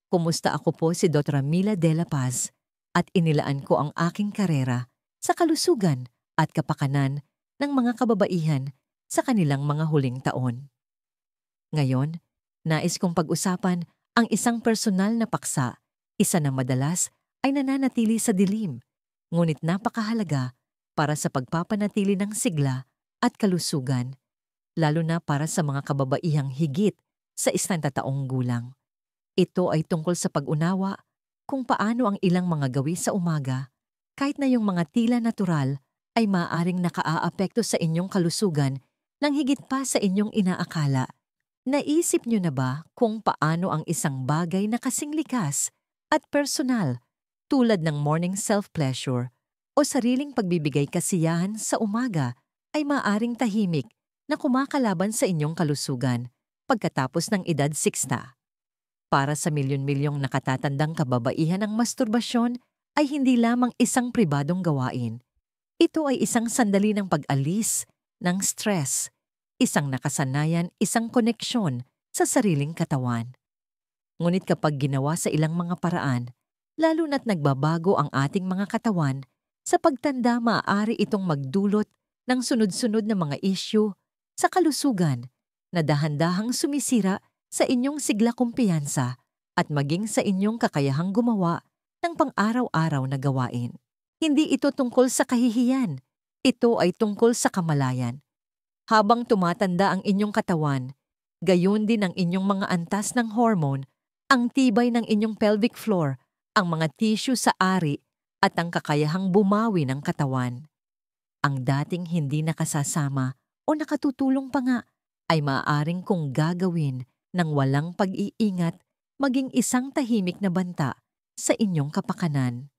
Kumusta? Ako po si Dr. Mila de la Paz at inilaan ko ang aking karera sa kalusugan at kapakanan ng mga kababaihan sa kanilang mga huling taon. Ngayon, nais kong pag-usapan ang isang personal na paksa, isa na madalas ay nananatili sa dilim, ngunit napakahalaga para sa pagpapanatili ng sigla at kalusugan, lalo na para sa mga kababaihang higit sa 100 taong gulang. Ito ay tungkol sa pag-unawa kung paano ang ilang mga gawi sa umaga, kahit na yung mga tila natural, ay maaaring nakaaapekto sa inyong kalusugan ng higit pa sa inyong inaakala. Naisip niyo na ba kung paano ang isang bagay na kasing likas at personal, tulad ng morning self-pleasure o sariling pagbibigay kasiyahan sa umaga, ay maaaring tahimik na kumakalaban sa inyong kalusugan pagkatapos ng edad 60? Para sa milyon-milyong nakatatandang kababaihan, ang masturbasyon ay hindi lamang isang pribadong gawain. Ito ay isang sandali ng pag-alis ng stress, isang nakasanayan, isang koneksyon sa sariling katawan. Ngunit kapag ginawa sa ilang mga paraan, lalo na't nagbabago ang ating mga katawan, sa pagtanda maaari itong magdulot ng sunod-sunod na mga isyu sa kalusugan na dahan-dahang sumisira sa inyong sigla, kumpiyansa at maging sa inyong kakayahang gumawa ng pang-araw-araw na gawain. Hindi ito tungkol sa kahihiyan, ito ay tungkol sa kamalayan. Habang tumatanda ang inyong katawan, gayon din ang inyong mga antas ng hormone, ang tibay ng inyong pelvic floor, ang mga tissue sa ari at ang kakayahang bumawi ng katawan. Ang dating hindi nakasasama o nakatutulong pa nga ay maaaring kung gagawin ng walang pag-iingat, maging isang tahimik na banta sa inyong kapakanan.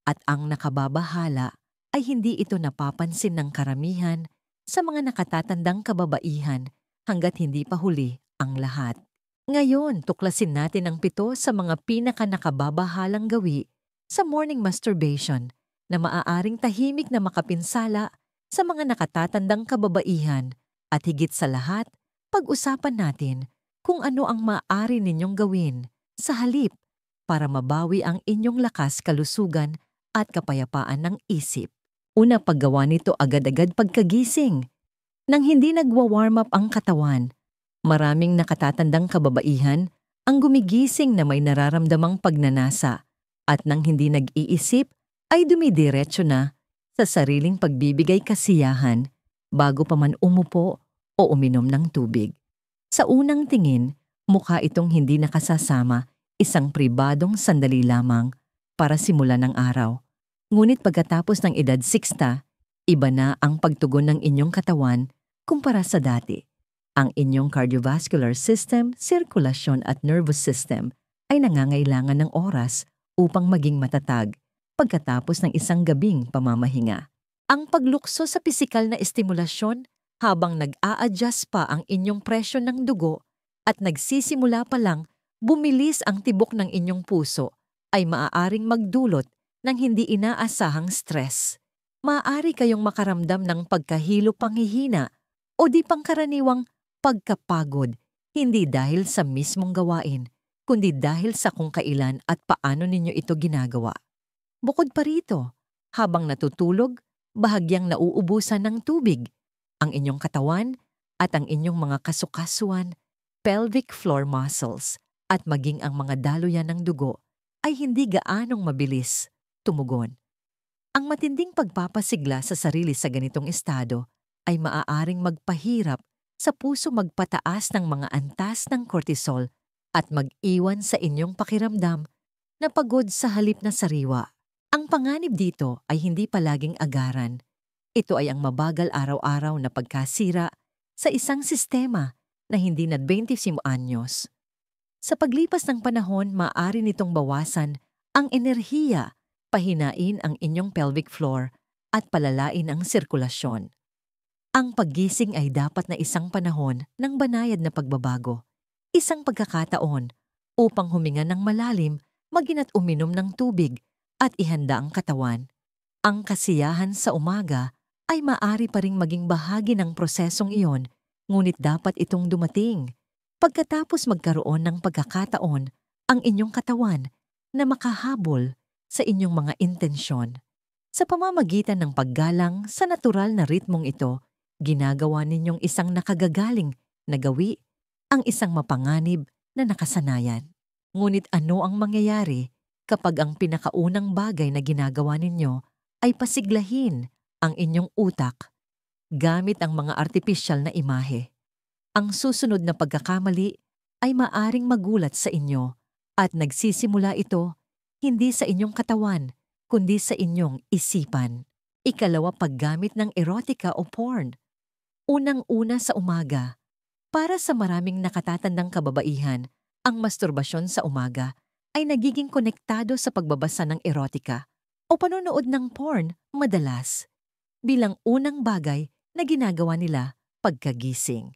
At ang nakababahala ay hindi ito napapansin ng karamihan sa mga nakatatandang kababaihan hanggat hindi pa huli ang lahat. Ngayon, tuklasin natin ang 7 sa mga pinaka-nakababahalang gawi sa morning masturbation na maaaring tahimik na makapinsala sa mga nakatatandang kababaihan, at higit sa lahat, pag-usapan natin kung ano ang maaari ninyong gawin sa halip para mabawi ang inyong lakas, kalusugan at kapayapaan ng isip. Una, paggawa nito agad-agad pagkagising. Nang hindi nagwa-warm up ang katawan, maraming nakatatandang kababaihan ang gumigising na may nararamdamang pagnanasa at nang hindi nag-iisip ay dumidiretso na sa sariling pagbibigay kasiyahan bago pa man umupo o uminom ng tubig. Sa unang tingin, mukha itong hindi nakasasama, isang pribadong sandali lamang para simulan ng araw. Ngunit pagkatapos ng edad 60, iba na ang pagtugon ng inyong katawan kumpara sa dati. Ang inyong cardiovascular system, sirkulasyon at nervous system ay nangangailangan ng oras upang maging matatag pagkatapos ng isang gabing pamamahinga. Ang paglukso sa pisikal na estimulasyon habang nag-a-adjust pa ang inyong presyon ng dugo at nagsisimula pa lang bumilis ang tibok ng inyong puso ay maaaring magdulot ng hindi inaasahang stress. Maaari kayong makaramdam ng pagkahilo, panghihina o di pangkaraniwang pagkapagod, hindi dahil sa mismong gawain, kundi dahil sa kung kailan at paano ninyo ito ginagawa. Bukod pa rito, habang natutulog, bahagyang nauubusan ng tubig ang inyong katawan at ang inyong mga kasukasuan, pelvic floor muscles at maging ang mga daluyan ng dugo ay hindi gaanong mabilis tumugon. Ang matinding pagpapasigla sa sarili sa ganitong estado ay maaaring magpahirap sa puso, magpataas ng mga antas ng cortisol at mag-iwan sa inyong pakiramdam na pagod sa halip na sariwa. Ang panganib dito ay hindi palaging agaran. Ito ay ang mabagal araw-araw na pagkasira sa isang sistema na hindi na 25 anyos. Sa paglipas ng panahon, maaari nitong bawasan ang enerhiya, pahinain ang inyong pelvic floor at palalain ang sirkulasyon. Ang paggising ay dapat na isang panahon ng banayad na pagbabago, isang pagkakataon upang huminga ng malalim, magina't uminom ng tubig at ihanda ang katawan. Ang kasiyahan sa umaga ay maaari pa ring maging bahagi ng prosesong iyon, ngunit dapat itong dumating pagkatapos magkaroon ng pagkakataon ang inyong katawan na makahabol sa inyong mga intensyon. Sa pamamagitan ng paggalang sa natural na ritmong ito, ginagawa ninyong isang nakagagaling na gawi ang isang mapanganib na nakasanayan. Ngunit ano ang mangyayari kapag ang pinakaunang bagay na ginagawa ninyo ay pasiglahin ang inyong utak gamit ang mga artipisyal na imahe? Ang susunod na pagkakamali ay maaring magulat sa inyo at nagsisimula ito hindi sa inyong katawan, kundi sa inyong isipan. Ikalawa, paggamit ng erotika o porn. Unang-una sa umaga. Para sa maraming nakatatandang kababaihan, ang masturbasyon sa umaga ay nagiging konektado sa pagbabasa ng erotika o panonood ng porn madalas bilang unang bagay na ginagawa nila pagkagising.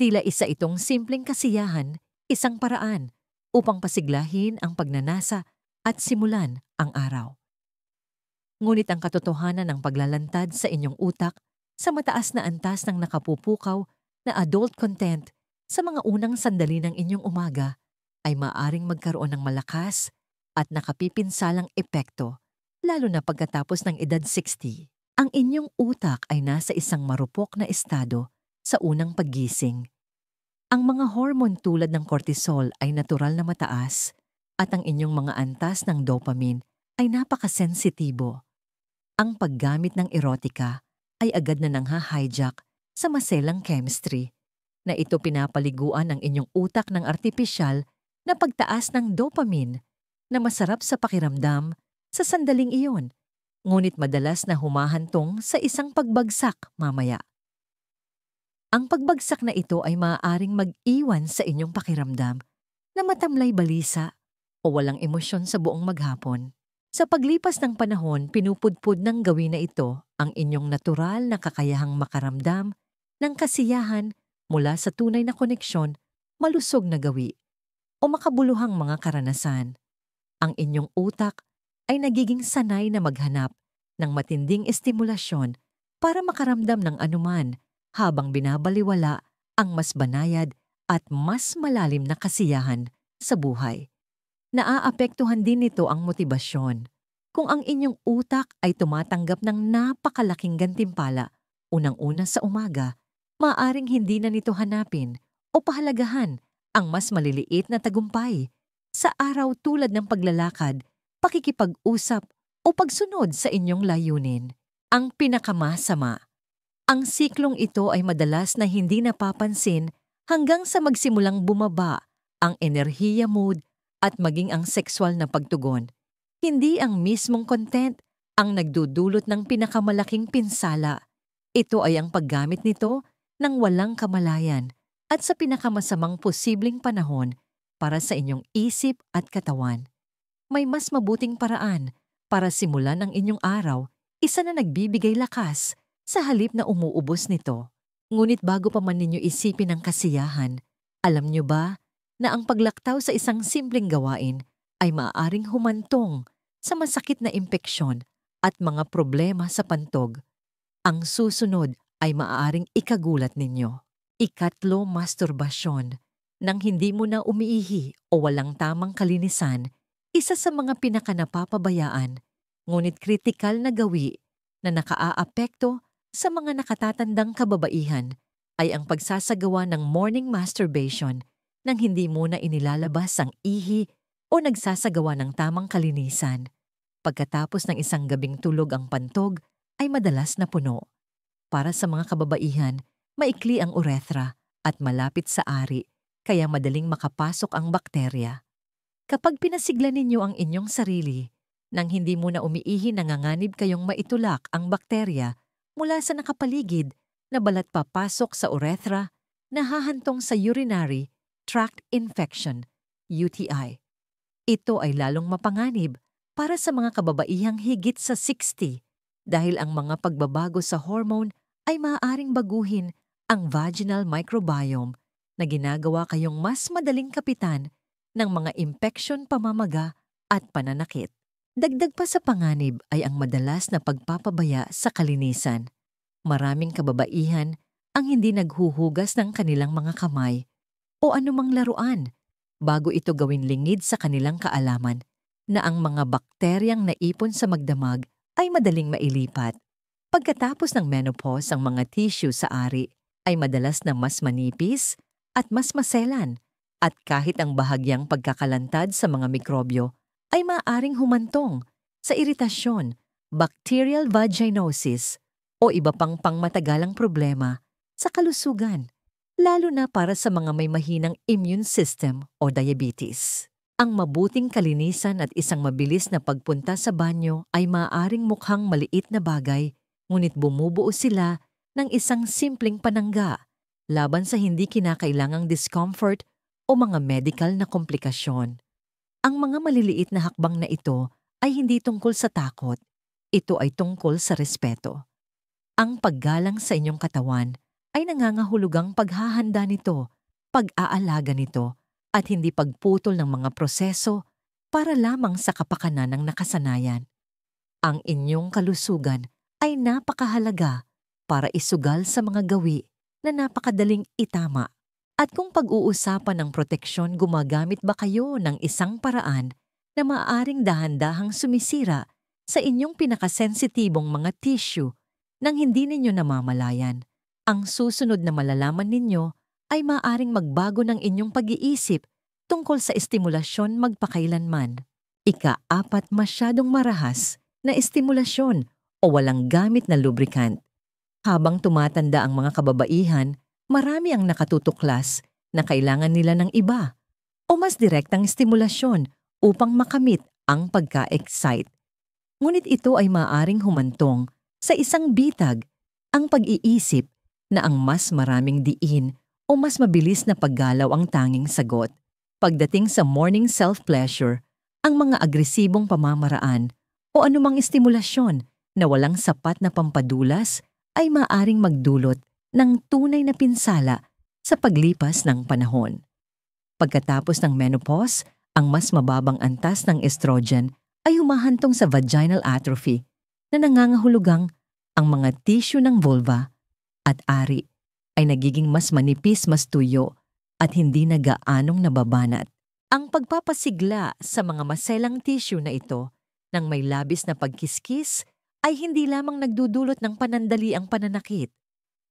Tila isa itong simpleng kasiyahan, isang paraan upang pasiglahin ang pagnanasa at simulan ang araw. Ngunit ang katotohanan ng paglalantad sa inyong utak sa mataas na antas ng nakapupukaw na adult content sa mga unang sandali ng inyong umaga ay maaring magkaroon ng malakas at nakapipinsalang epekto, lalo na pagkatapos ng edad 60. Ang inyong utak ay nasa isang marupok na estado sa unang paggising. Ang mga hormone tulad ng cortisol ay natural na mataas at ang inyong mga antas ng dopamine ay napakasensitibo. Ang paggamit ng erotika ay agad na nangha-hijack sa maselang chemistry na ito pinapaliguan ang inyong utak ng artipisyal na pagtaas ng dopamine na masarap sa pakiramdam sa sandaling iyon, ngunit madalas na humahantong sa isang pagbagsak mamaya. Ang pagbagsak na ito ay maaaring mag-iwan sa inyong pakiramdam na matamlay balisa o walang emosyon sa buong maghapon. Sa paglipas ng panahon, pinupudpud ng gawin na ito ang inyong natural na kakayahang makaramdam ng kasiyahan mula sa tunay na koneksyon, malusog na gawi, o makabuluhang mga karanasan. Ang inyong utak ay nagiging sanay na maghanap ng matinding estimulasyon para makaramdam ng anuman habang binabaliwala ang mas banayad at mas malalim na kasiyahan sa buhay. Naaapektuhan din nito ang motibasyon. Kung ang inyong utak ay tumatanggap ng napakalaking gantimpala, unang-una sa umaga, maaaring hindi na nito hanapin o pahalagahan ang mas maliliit na tagumpay sa araw tulad ng paglalakad, pakikipag-usap o pagsunod sa inyong layunin. Ang pinakamasama, ang siklong ito ay madalas na hindi napapansin hanggang sa magsimulang bumaba ang enerhiya, mood at maging ang sexual na pagtugon. Hindi ang mismong content ang nagdudulot ng pinakamalaking pinsala. Ito ay ang paggamit nito ng walang kamalayan at sa pinakamasamang posibleng panahon para sa inyong isip at katawan. May mas mabuting paraan para simulan ang inyong araw, isa na nagbibigay lakas sa halip na umuubos nito. Ngunit bago pa man ninyo isipin ang kasiyahan, alam nyo ba na ang paglaktaw sa isang simpleng gawain ay maaaring humantong sa masakit na impeksyon at mga problema sa pantog? Ang susunod ay maaaring ikagulat ninyo. Ikatlo, masturbasyon. Nang hindi mo na umiihi o walang tamang kalinisan, isa sa mga pinakanapapabayaan, ngunit kritikal na gawi na nakaaapekto sa mga nakatatandang kababaihan ay ang pagsasagawa ng morning masturbation nang hindi muna inilalabas ang ihi o nagsasagawa ng tamang kalinisan. Pagkatapos ng isang gabing tulog ang pantog ay madalas na puno. Para sa mga kababaihan, maikli ang urethra at malapit sa ari, kaya madaling makapasok ang bakterya. Kapag pinasigla ninyo ang inyong sarili, nang hindi muna umiihi nanganganib kayong maitulak ang bakterya mula sa nakapaligid na balat papasok sa urethra na hahantong sa urinary tract infection, UTI. Ito ay lalong mapanganib para sa mga kababaihang higit sa 60 dahil ang mga pagbabago sa hormone ay maaaring baguhin ang vaginal microbiome na ginagawa kayong mas madaling kapitan ng mga impeksyon, pamamaga at pananakit. Dagdag pa sa panganib ay ang madalas na pagpapabaya sa kalinisan. Maraming kababaihan ang hindi naghuhugas ng kanilang mga kamay o anumang laruan bago ito gawin lingid sa kanilang kaalaman na ang mga bakteryang naipon sa magdamag ay madaling mailipat. Pagkatapos ng menopause, ang mga tissue sa ari ay madalas na mas manipis at mas maselan, at kahit ang bahagyang pagkakalantad sa mga mikrobyo ay maaaring humantong sa iritasyon, bacterial vaginosis o iba pang pangmatagalang problema sa kalusugan, lalo na para sa mga may mahinang immune system o diabetes. Ang mabuting kalinisan at isang mabilis na pagpunta sa banyo ay maaaring mukhang maliit na bagay, ngunit bumubuo sila ng isang simpleng panangga laban sa hindi kinakailangang discomfort o mga medical na komplikasyon. Ang mga maliliit na hakbang na ito ay hindi tungkol sa takot. Ito ay tungkol sa respeto. Ang paggalang sa inyong katawan ay nangangahulugang paghahanda nito, pag-aalaga nito, at hindi pagputol ng mga proseso para lamang sa kapakanan ng nakasanayan. Ang inyong kalusugan ay napakahalaga para isugal sa mga gawi na napakadaling itama. At kung pag-uusapan ng proteksyon, gumagamit ba kayo ng isang paraan na maaaring dahan-dahang sumisira sa inyong pinakasensitibong mga tissue nang hindi ninyo namamalayan? Ang susunod na malalaman ninyo ay maaaring magbago ng inyong pag-iisip tungkol sa estimulasyon magpakailanman. Ika-4, masyadong marahas na estimulasyon o walang gamit na lubricant. Habang tumatanda ang mga kababaihan, marami ang nakatutuklas na kailangan nila ng iba o mas direktang estimulasyon upang makamit ang pagka-excite. Ngunit ito ay maaaring humantong sa isang bitag, ang pag-iisip na ang mas maraming diin o mas mabilis na paggalaw ang tanging sagot. Pagdating sa morning self-pleasure, ang mga agresibong pamamaraan o anumang estimulasyon na walang sapat na pampadulas ay maaaring magdulot ng tunay na pinsala sa paglipas ng panahon. Pagkatapos ng menopause, ang mas mababang antas ng estrogen ay humahantong sa vaginal atrophy na nangangahulugang ang mga tissue ng vulva at ari ay nagiging mas manipis, mas tuyo at hindi na gaanong nababanat. Ang pagpapasigla sa mga maselang tissue na ito ng may labis na pagkiskis ay hindi lamang nagdudulot ng panandaliang pananakit.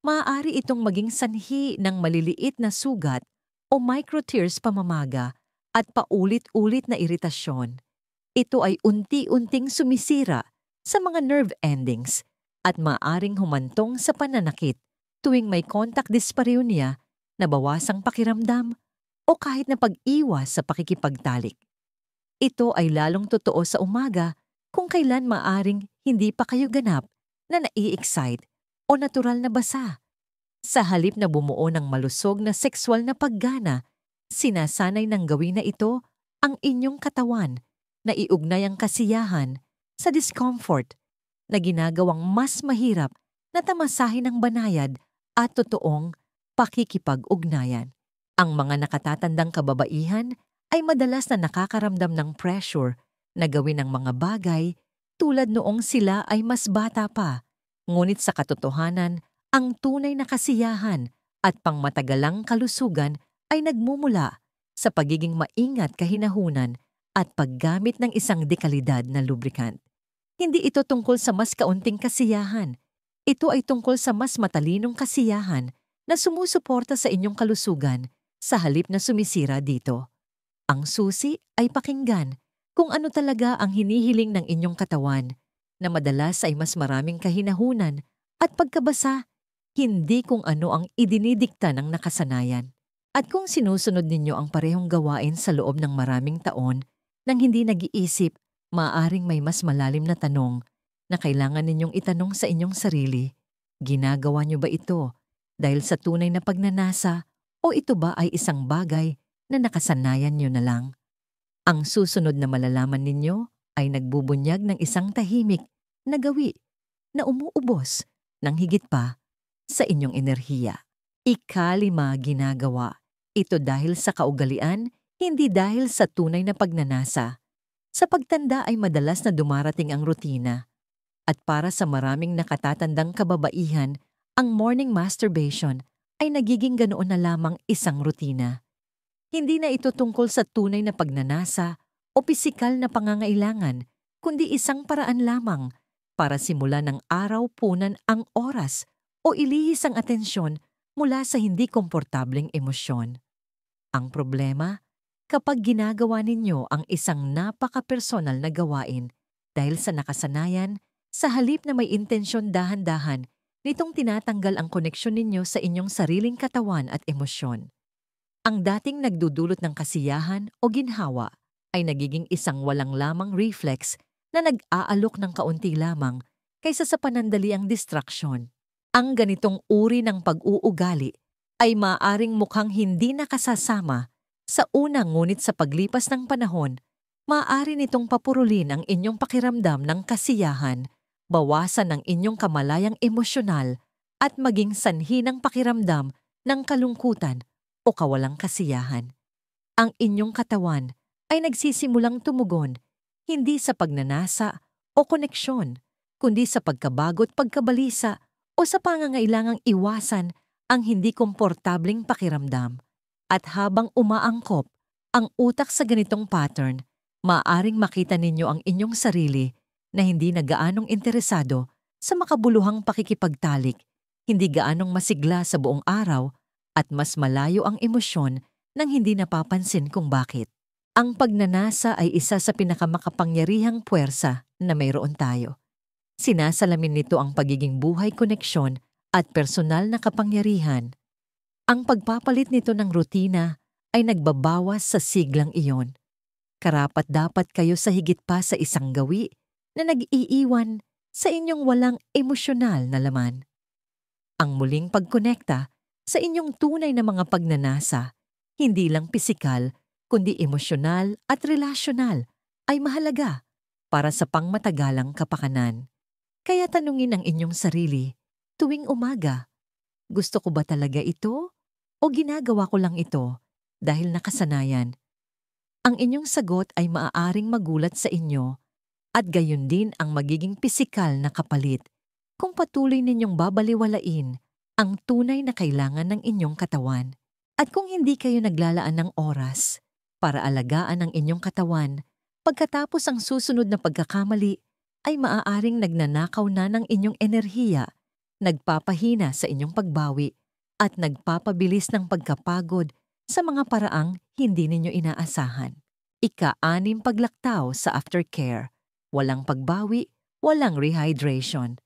Maaari itong maging sanhi ng maliliit na sugat o microtears pamamaga at paulit-ulit na iritasyon. Ito ay unti-unting sumisira sa mga nerve endings at maaring humantong sa pananakit tuwing may contact dyspareunia, nabawasang pakiramdam, o kahit na pag-iwas sa pakikipagtalik. Ito ay lalong totoo sa umaga kung kailan maaring hindi pa kayo ganap na nai-excite o natural na basa. Sa halip na bumuo ng malusog na sexual na paggana, sinasanay ng gawin na ito ang inyong katawan na iugnay ang kasiyahan sa discomfort na ginagawang mas mahirap na tamasahin ng banayad at totoong pakikipag-ugnayan. Ang mga nakatatandang kababaihan ay madalas na nakakaramdam ng pressure na gawin ang mga bagay tulad noong sila ay mas bata pa. Ngunit sa katotohanan, ang tunay na kasiyahan at pangmatagalang kalusugan ay nagmumula sa pagiging maingat kahinahunan at paggamit ng isang dekalidad na lubricant. Hindi ito tungkol sa mas kaunting kasiyahan. Ito ay tungkol sa mas matalinong kasiyahan na sumusuporta sa inyong kalusugan sa halip na sumisira dito. Ang susi ay pakinggan kung ano talaga ang hinihiling ng inyong katawan na madalas ay mas maraming kahinahunan at pagkabasa, hindi kung ano ang idinidikta ng nakasanayan. At kung sinusunod ninyo ang parehong gawain sa loob ng maraming taon nang hindi nag-iisip, maaaring may mas malalim na tanong na kailangan ninyong itanong sa inyong sarili. Ginagawa niyo ba ito dahil sa tunay na pagnanasa o ito ba ay isang bagay na nakasanayan niyo na lang? Ang susunod na malalaman ninyo ay nagbubunyag ng isang tahimik na gawi na umuubos ng higit pa sa inyong enerhiya. Ika-5, ginagawa. Ito dahil sa kaugalian, hindi dahil sa tunay na pagnanasa. Sa pagtanda ay madalas na dumarating ang rutina. At para sa maraming nakatatandang kababaihan, ang morning masturbation ay nagiging ganoon na lamang isang rutina. Hindi na ito tungkol sa tunay na pagnanasa o pisikal na pangangailangan, kundi isang paraan lamang para simulan ng araw punan ang oras o ilihis ang atensyon mula sa hindi komportableng emosyon. Ang problema, kapag ginagawa ninyo ang isang napaka-personal na gawain dahil sa nakasanayan, sa halip na may intensyon dahan-dahan, nitong tinatanggal ang koneksyon ninyo sa inyong sariling katawan at emosyon. Ang dating nagdudulot ng kasiyahan o ginhawa ay nagiging isang walang lamang reflex na nag-aalok ng kaunti lamang kaysa sa panandaliang distraksyon. Ang ganitong uri ng pag-uugali ay maaaring mukhang hindi nakasasama sa una, ngunit sa paglipas ng panahon, maaari nitong papurulin ang inyong pakiramdam ng kasiyahan, bawasan ang inyong kamalayang emosyonal at maging sanhi ng pakiramdam ng kalungkutan o kawalang kasiyahan. Ang inyong katawan ay nagsisimulang tumugon hindi sa pagnanasa o koneksyon, kundi sa pagkabagot, pagkabalisa o sa pangangailangang iwasan ang hindi komportabling pakiramdam. At habang umaangkop ang utak sa ganitong pattern, maaaring makita ninyo ang inyong sarili na hindi na gaanong interesado sa makabuluhang pakikipagtalik, hindi gaanong masigla sa buong araw, at mas malayo ang emosyon nang hindi napapansin kung bakit. Ang pagnanasa ay isa sa pinakamakapangyarihang puwersa na mayroon tayo. Sinasalamin nito ang pagiging buhay koneksyon at personal na kapangyarihan. Ang pagpapalit nito ng rutina ay nagbabawas sa siglang iyon. Karapat-dapat kayo sa higit pa sa isang gawi na nag-iiwan sa inyong walang emosyonal na laman. Ang muling pagkonekta sa inyong tunay na mga pagnanasa, hindi lang pisikal, kundi emosyonal at relasyonal, ay mahalaga para sa pangmatagalang kapakanan. Kaya tanungin ang inyong sarili, tuwing umaga, gusto ko ba talaga ito? O ginagawa ko lang ito dahil nakasanayan? Ang inyong sagot ay maaaring magulat sa inyo at gayon din ang magiging pisikal na kapalit kung patuloy ninyong babaliwalain ang tunay na kailangan ng inyong katawan. At kung hindi kayo naglalaan ng oras para alagaan ang inyong katawan, pagkatapos ang susunod na pagkakamali ay maaaring nagnanakaw na ng inyong enerhiya, nagpapahina sa inyong pagbawi, at nagpapabilis ng pagkapagod sa mga paraang hindi ninyo inaasahan. Ika-6 paglaktaw sa aftercare. Walang pagbawi, walang rehydration.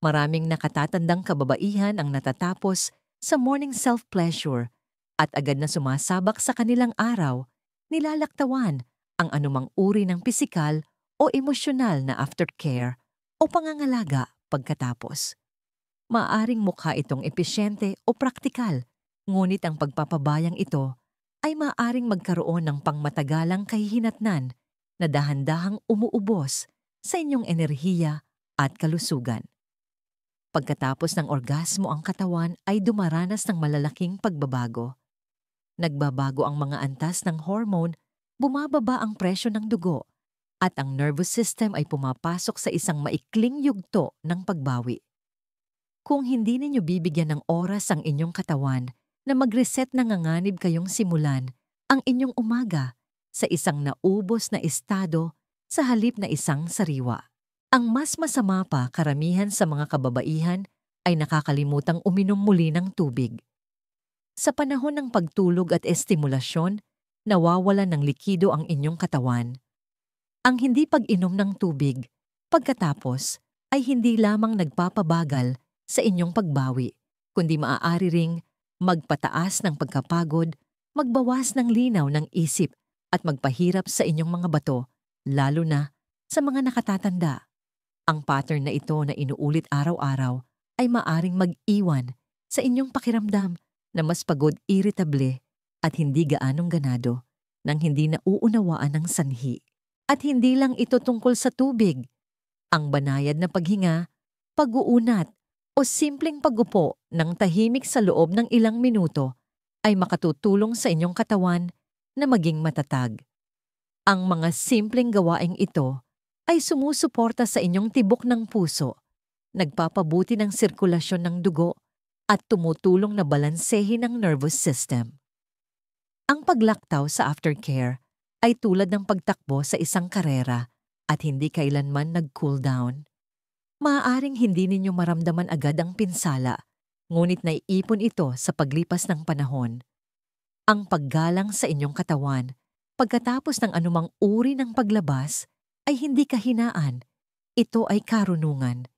Maraming nakatatandang kababaihan ang natatapos sa morning self-pleasure at agad na sumasabak sa kanilang araw, nilalaktawan ang anumang uri ng pisikal o emosyonal na aftercare o pangangalaga pagkatapos. Maaring mukha itong episyente o praktikal, ngunit ang pagpapabayang ito ay maaring magkaroon ng pangmatagalang kahihinatnan na dahan-dahang umuubos sa inyong enerhiya at kalusugan. Pagkatapos ng orgasmo, ang katawan ay dumaranas ng malalaking pagbabago. Nagbabago ang mga antas ng hormone, bumababa ang presyo ng dugo, at ang nervous system ay pumapasok sa isang maikling yugto ng pagbawi. Kung hindi ninyo bibigyan ng oras ang inyong katawan na mag-reset, nanganganib kayong simulan ang inyong umaga sa isang naubos na estado sa halip na isang sariwa. Ang mas masama pa, karamihan sa mga kababaihan ay nakakalimutang uminom muli ng tubig. Sa panahon ng pagtulog at estimulasyon, nawawalan ng likido ang inyong katawan. Ang hindi pag-inom ng tubig pagkatapos ay hindi lamang nagpapabagal sa inyong pagbawi, kundi maaari ring magpataas ng pagkapagod, magbawas ng linaw ng isip at magpahirap sa inyong mga bato, lalo na sa mga nakatatanda. Ang pattern na ito na inuulit araw-araw ay maaring mag-iwan sa inyong pakiramdam na mas pagod, irritable at hindi gaanong ganado nang hindi nauunawaan ng sanhi. At hindi lang ito tungkol sa tubig. Ang banayad na paghinga, pag-uunat o simpleng pag-upo ng tahimik sa loob ng ilang minuto ay makatutulong sa inyong katawan na maging matatag. Ang mga simpleng gawaing ito ay sumusuporta sa inyong tibok ng puso, nagpapabuti ng sirkulasyon ng dugo at tumutulong na balansehin ang nervous system. Ang paglaktaw sa aftercare ay tulad ng pagtakbo sa isang karera at hindi kailanman nag-cool down. Maaaring hindi ninyo maramdaman agad ang pinsala, ngunit naiipon ito sa paglipas ng panahon. Ang paggalang sa inyong katawan pagkatapos ng anumang uri ng paglabas ay hindi kahinaan. Ito ay karunungan.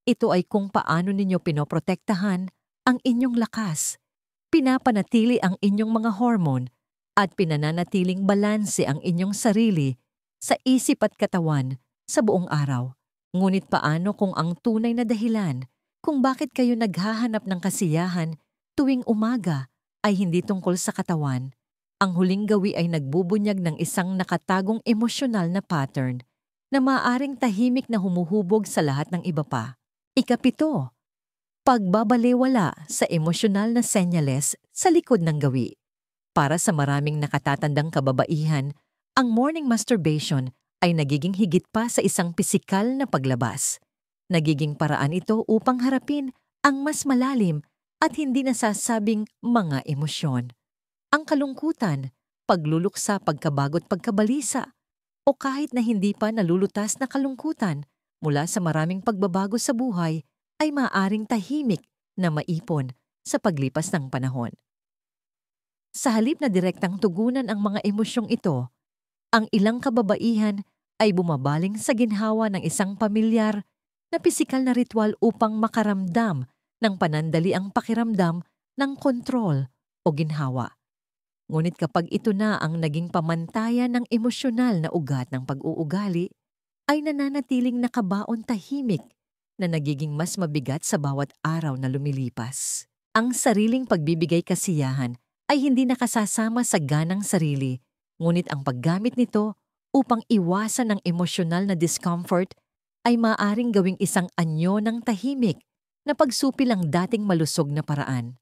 Ito ay kung paano ninyo pinoprotektahan ang inyong lakas, pinapanatili ang inyong mga hormone, at pinananatiling balanse ang inyong sarili sa isip at katawan sa buong araw. Ngunit paano kung ang tunay na dahilan kung bakit kayo naghahanap ng kasiyahan tuwing umaga ay hindi tungkol sa katawan? Ang huling gawi ay nagbubunyag ng isang nakatagong emosyonal na pattern na maaaring tahimik na humuhubog sa lahat ng iba pa. Ikapito, pagbabalewala sa emosyonal na senyales sa likod ng gawi. Para sa maraming nakatatandang kababaihan, ang morning masturbation ay nagiging higit pa sa isang pisikal na paglabas. Nagiging paraan ito upang harapin ang mas malalim at hindi nasasabing mga emosyon. Ang kalungkutan, pagluluksa, pagkabagot, pagkabalisa, o kahit na hindi pa nalulutas na kalungkutan mula sa maraming pagbabago sa buhay ay maaaring tahimik na maipon sa paglipas ng panahon. Sa halip na direktang tugunan ang mga emosyong ito, ang ilang kababaihan ay bumabaling sa ginhawa ng isang pamilyar na pisikal na ritual upang makaramdam ng panandaliang pakiramdam ng kontrol o ginhawa. Ngunit kapag ito na ang naging pamantayan ng emosyonal na ugat ng pag-uugali, ay nananatiling nakabaon tahimik na nagiging mas mabigat sa bawat araw na lumilipas. Ang sariling pagbibigay kasiyahan ay hindi nakasasama sa ganang sarili, ngunit ang paggamit nito upang iwasan ang emosyonal na discomfort ay maaaring gawing isang anyo ng tahimik na pagsupil ang dating malusog na paraan.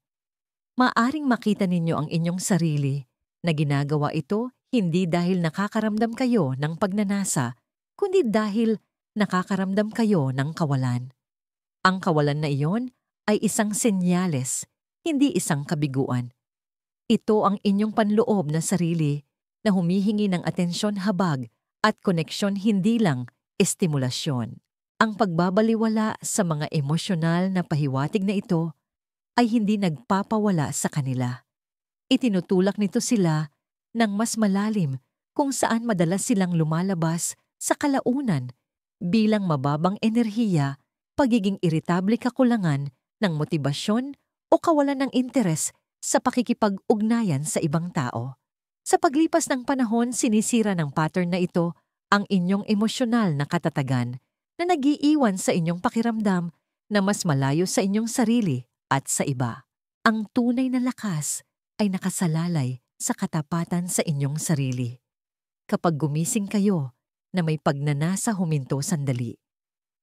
Maaaring makita ninyo ang inyong sarili na ginagawa ito hindi dahil nakakaramdam kayo ng pagnanasa, kundi dahil nakakaramdam kayo ng kawalan. Ang kawalan na iyon ay isang senyales, hindi isang kabiguan. Ito ang inyong panloob na sarili na humihingi ng atensyon, habag at koneksyon, hindi lang estimulasyon. Ang pagbabaliwala sa mga emosyonal na pahiwatig na ito ay hindi nagpapawala sa kanila. Itinutulak nito sila ng mas malalim kung saan madalas silang lumalabas sa kalaunan bilang mababang enerhiya, pagiging iritable, kakulangan ng motibasyon o kawalan ng interes sa pakikipag-ugnayan sa ibang tao. Sa paglipas ng panahon, sinisira ng pattern na ito ang inyong emosyonal na katatagan na nag-iiwan sa inyong pakiramdam na mas malayo sa inyong sarili at sa iba. Ang tunay na lakas ay nakasalalay sa katapatan sa inyong sarili. Kapag gumising kayo na may pagnanasa, huminto sandali.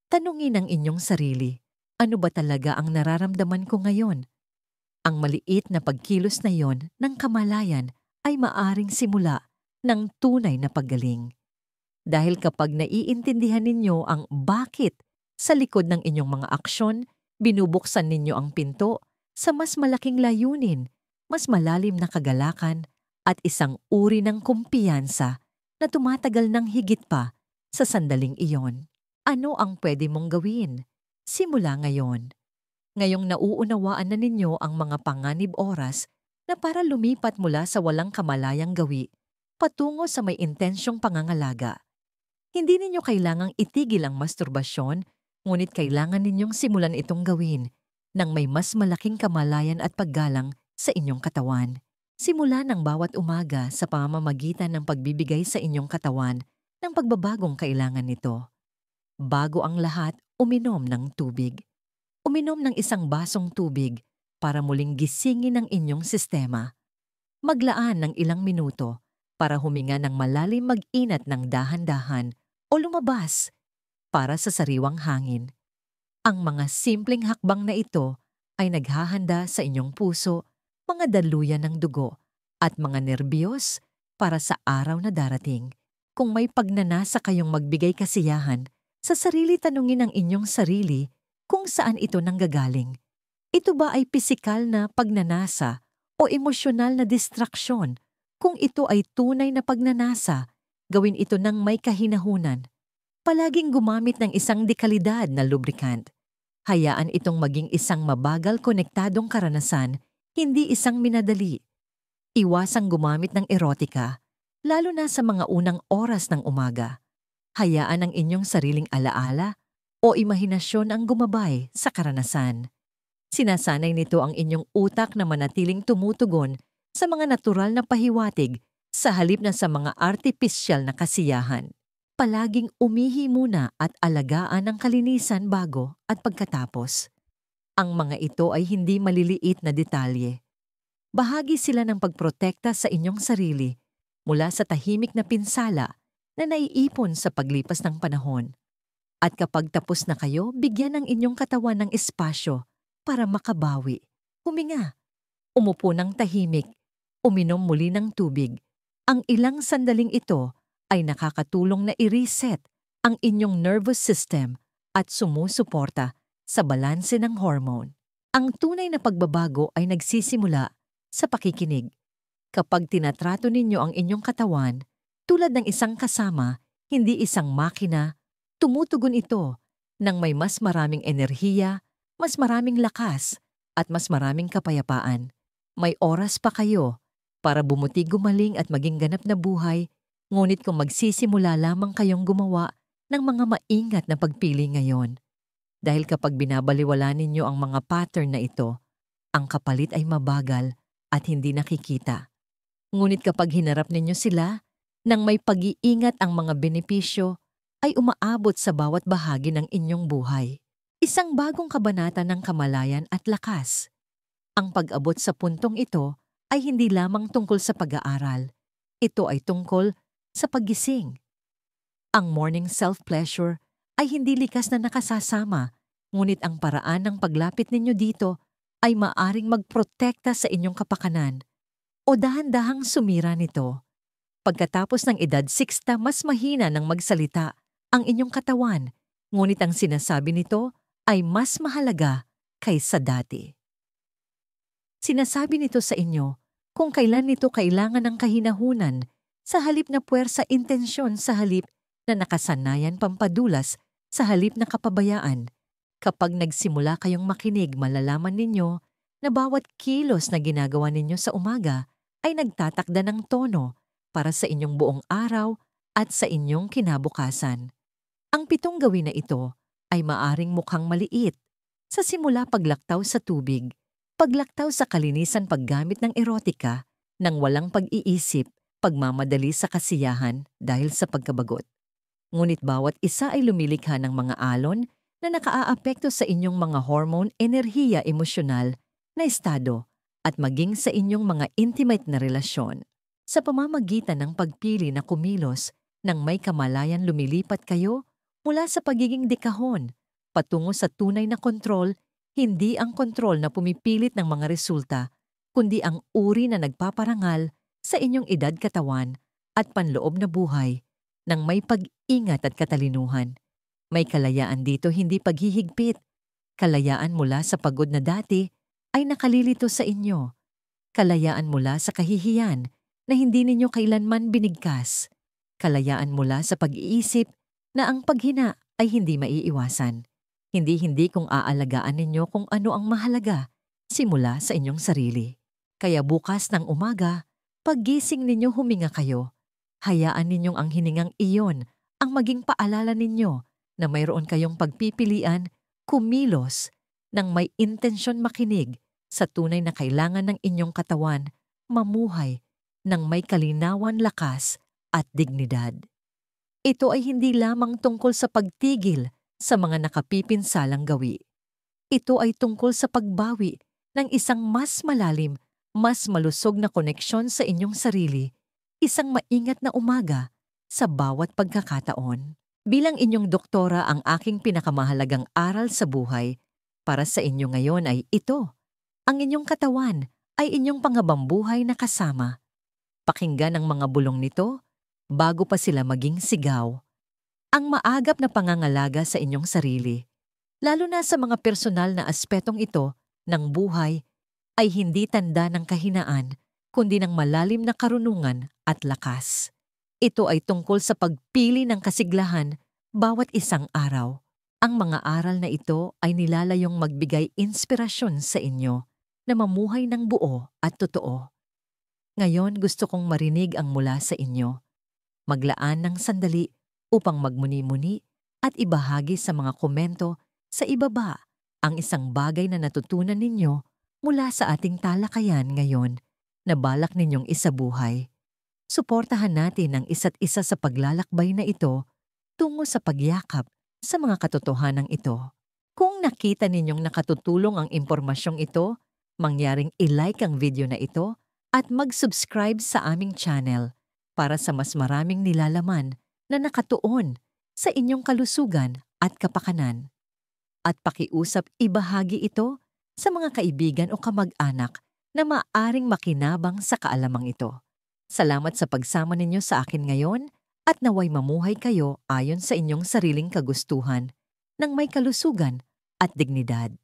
Tanungin ang inyong sarili, ano ba talaga ang nararamdaman ko ngayon? Ang maliit na pagkilos na yon ng kamalayan ay maaring simula ng tunay na paggaling. Dahil kapag naiintindihan ninyo ang bakit sa likod ng inyong mga aksyon, binubuksan ninyo ang pinto sa mas malaking layunin, mas malalim na kagalakan at isang uri ng kumpiyansa na tumatagal ng higit pa sa sandaling iyon. Ano ang pwede mong gawin? Simula ngayon. Ngayong nauunawaan na ninyo ang mga panganib oras na para lumipat mula sa walang kamalayang gawi patungo sa may intensyong pangangalaga. Hindi ninyo kailangang itigil ang masturbasyon, ngunit kailangan ninyong simulan itong gawin ng may mas malaking kamalayan at paggalang sa inyong katawan. Simula ng bawat umaga sa pamamagitan ng pagbibigay sa inyong katawan ng pagbabagong kailangan nito. Bago ang lahat, uminom ng tubig. Uminom ng isang basong tubig para muling gisingin ang inyong sistema. Maglaan ng ilang minuto para huminga ng malalim, mag-inat ng dahan-dahan o lumabas para sa sariwang hangin. Ang mga simpleng hakbang na ito ay naghahanda sa inyong puso, mga daluyan ng dugo at mga nerbiyos para sa araw na darating. Kung may pagnanasa kayong magbigay kasiyahan, sa sarili tanungin ang inyong sarili kung saan ito nanggagaling. Ito ba ay pisikal na pagnanasa o emosyonal na distraksyon Kung ito ay tunay na pagnanasa, gawin ito ng may kahinahunan. Palaging gumamit ng isang dekalidad na lubricant. Hayaan itong maging isang mabagal konektadong karanasan, hindi isang minadali. Iwasang gumamit ng erotika, lalo na sa mga unang oras ng umaga. Hayaan ang inyong sariling alaala o imahinasyon ang gumabay sa karanasan. Sinasanay nito ang inyong utak na manatiling tumutugon sa mga natural na pahiwatig sa halip na sa mga artipisyal na kasiyahan. Palaging umihi muna at alagaan ang kalinisan bago at pagkatapos. Ang mga ito ay hindi maliliit na detalye. Bahagi sila ng pagprotekta sa inyong sarili mula sa tahimik na pinsala na naiipon sa paglipas ng panahon. At kapag tapos na kayo, bigyan ng inyong katawan ng espasyo para makabawi. Huminga. Umupo ng tahimik. Uminom muli ng tubig. Ang ilang sandaling ito ay nakakatulong na i-reset ang inyong nervous system at sumusuporta sa balanse ng hormone. Ang tunay na pagbabago ay nagsisimula sa pakikinig. Kapag tinatrato ninyo ang inyong katawan, tulad ng isang kasama, hindi isang makina, tumutugon ito ng may mas maraming enerhiya, mas maraming lakas, at mas maraming kapayapaan. May oras pa kayo para bumuti gumaling at maging ganap na buhay, ngunit kung magsisimula lamang kayong gumawa ng mga maingat na pagpili ngayon. Dahil kapag binabaliwala ninyo ang mga pattern na ito, ang kapalit ay mabagal at hindi nakikita. Ngunit kapag hinarap ninyo sila, nang may pag-iingat ang mga benepisyo, ay umaabot sa bawat bahagi ng inyong buhay. Isang bagong kabanata ng kamalayan at lakas. Ang pag-abot sa puntong ito ay hindi lamang tungkol sa pag-aaral. Ito ay tungkol sa paggising. Ang morning self-pleasure ay hindi likas na nakasasama, ngunit ang paraan ng paglapit ninyo dito ay maaring magprotekta sa inyong kapakanan o dahan-dahang sumira nito. Pagkatapos ng edad 60, mas mahina ng magsalita ang inyong katawan, ngunit ang sinasabi nito ay mas mahalaga kaysa dati. Sinasabi nito sa inyo kung kailan nito kailangan ng kahinahunan sa halip na puwersa intensyon sa halip na nakasanayan pampadulas sa halip na kapabayaan. Kapag nagsimula kayong makinig, malalaman ninyo na bawat kilos na ginagawa ninyo sa umaga ay nagtatakda ng tono para sa inyong buong araw at sa inyong kinabukasan. Ang 7 gawin na ito ay maaring mukhang maliit. Sa simula paglaktaw sa tubig, paglaktaw sa kalinisan paggamit ng erotika, nang walang pag-iisip, pagmamadali sa kasiyahan dahil sa pagkabagot. Ngunit bawat isa ay lumilikha ng mga alon na nakaaapekto sa inyong mga hormone, enerhiya, emosyonal na estado at maging sa inyong mga intimate na relasyon. Sa pamamagitan ng pagpili na kumilos, nang may kamalayan lumilipat kayo mula sa pagiging dekahon patungo sa tunay na kontrol, hindi ang kontrol na pumipilit ng mga resulta, kundi ang uri na nagpaparangal sa inyong edad, katawan at panloob na buhay ng may pag-ingat at katalinuhan. May kalayaan dito, hindi paghihigpit. Kalayaan mula sa pagod na dati ay nakalilito sa inyo. Kalayaan mula sa kahihiyan na hindi ninyo kailanman binigkas. Kalayaan mula sa pag-iisip na ang paghina ay hindi maiiwasan. Hindi kung aalagaan ninyo kung ano ang mahalaga, simula sa inyong sarili. Kaya bukas ng umaga, paggising ninyo huminga kayo. Hayaan ninyong ang hiningang iyon ang maging paalala ninyo na mayroon kayong pagpipilian, kumilos, nang may intensyon makinig sa tunay na kailangan ng inyong katawan, mamuhay ng may kalinawan, lakas at dignidad. Ito ay hindi lamang tungkol sa pagtigil sa mga nakapipinsalang gawi. Ito ay tungkol sa pagbawi ng isang mas malalim, mas malusog na koneksyon sa inyong sarili, isang maingat na umaga sa bawat pagkakataon. Bilang inyong doktora, ang aking pinakamahalagang aral sa buhay para sa inyo ngayon ay ito. Ang inyong katawan ay inyong panghabambuhay na kasama. Pakinggan ang mga bulong nito bago pa sila maging sigaw. Ang maagap na pangangalaga sa inyong sarili, lalo na sa mga personal na aspetong ito ng buhay, ay hindi tanda ng kahinaan, kundi ng malalim na karunungan at lakas. Ito ay tungkol sa pagpili ng kasiglahan bawat isang araw. Ang mga aral na ito ay nilalayong magbigay inspirasyon sa inyo na mamuhay ng buo at totoo. Ngayon gusto kong marinig ang mula sa inyo. Maglaan ng sandali upang magmuni-muni at ibahagi sa mga komento sa ibaba ang isang bagay na natutunan ninyo mula sa ating talakayan ngayon na balak ninyong isabuhay. Suportahan natin ang isa't isa sa paglalakbay na ito tungo sa pagyakap sa mga katotohanan ito. Kung nakita ninyong nakatutulong ang impormasyong ito, mangyaring i-like ang video na ito at mag-subscribe sa aming channel para sa mas maraming nilalaman na nakatuon sa inyong kalusugan at kapakanan. At pakiusap ibahagi ito sa mga kaibigan o kamag-anak na maaring makinabang sa kaalamang ito. Salamat sa pagsama ninyo sa akin ngayon at naway mamuhay kayo ayon sa inyong sariling kagustuhan ng may kalusugan at dignidad.